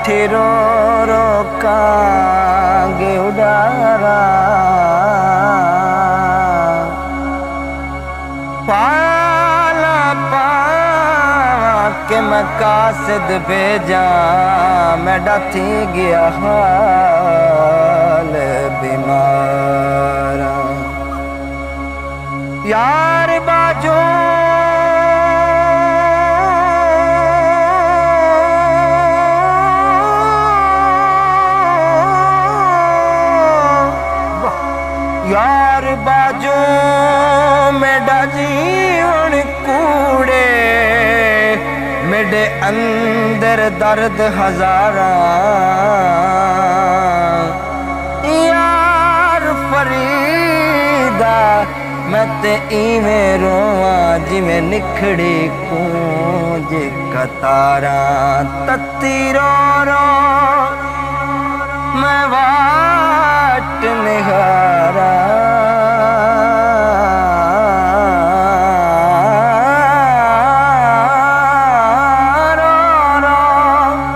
ठिरो रोकांगे उड़ारा पाला के मकासद भेजा मैं डथी गया हाल बीमारा यार बाजो यार बाजो मेरा जीवन कूड़े मेरे अंदर दर्द हजारा यार फरीदा मैं ते इवें रोआ जिवें निखड़ी कूंज कतारा तत्ती रो रो मैं वाट निहारा रो रो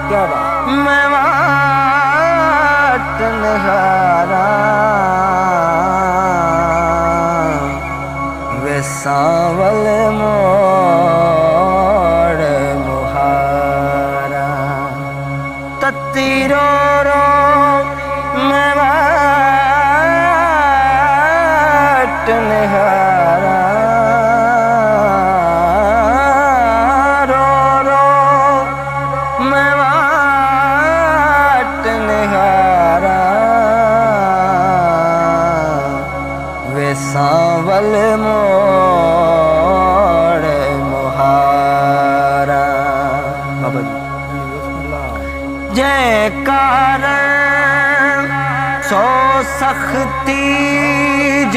क्या बात मैं वाट निहारा वे सांवल मोड़ मुहारा तत्ती रो रो मैं वाट निहारा रो रो मैं वाट निहारा वे सांवल मोड़ मुहारा जयकार सो सख्ती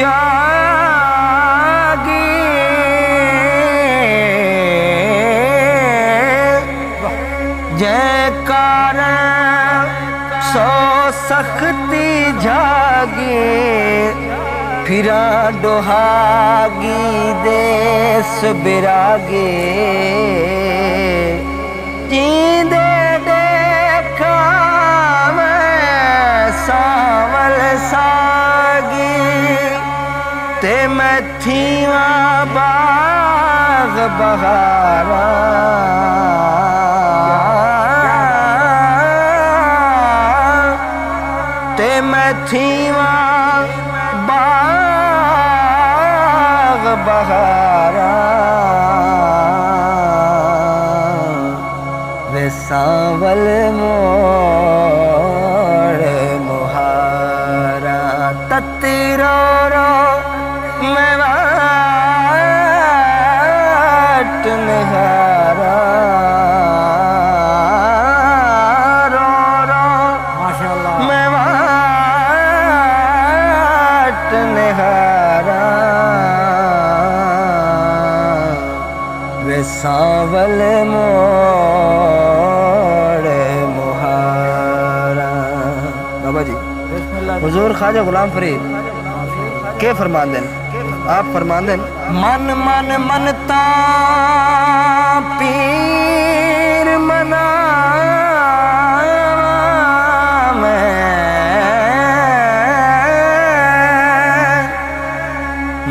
जागी जयकार सो सख्ती जागी फिरा डोहागी देश बिरागे जींदे देखा मैं सांवल सागी ते मैं थीवा बाग बहारा ते मैं थीवा बाग बहारा वे सांवल मोड़ मुहारा तत्ती रो रो मैं वाट निहारा रो रो माशाअल्लाह मैं वाट निहारा वे सांवल मोड़ मुहारा। बाबा जी हुजूर ख्वाजा गुलाम फरीद के फरमान दें आप फरमान दें मन मन मनता पीर मना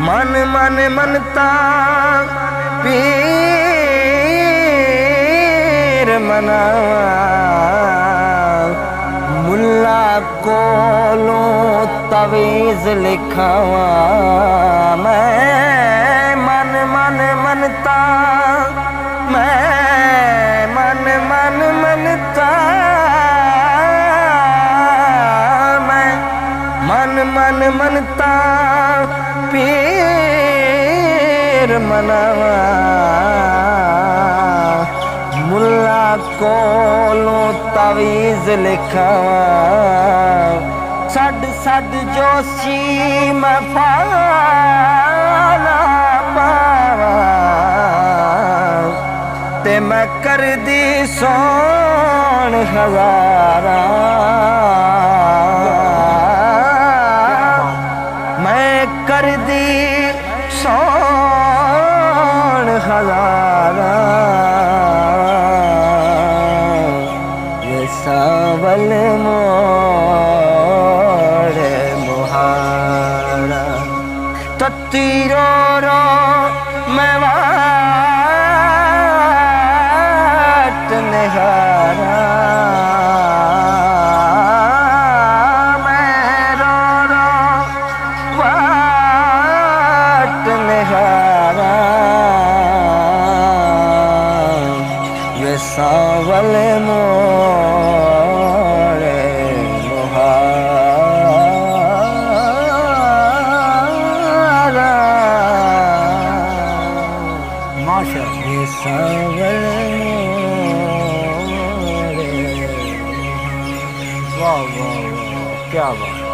मन मन मनता पीर मना मुल्ला कोलो तवीज़ लिखावा मैं मन मन मनता मैं मन मन मनता मैं मन मन मनता पीर मनावा मुल्ला कोलो तवीज़ लिखावा सड सड जोशी मैं फाला पावा ते मैं कर दी सोन हजारा मैं कर दी सोन हजारा सावल मोरे मुहारा तत्तीरो रो मैं वाट निहारा मैं रो रो वाट निहारा वे सावल मोरे मुहारा माशा वे सावल मोरे वाह वाह वाह क्या बात।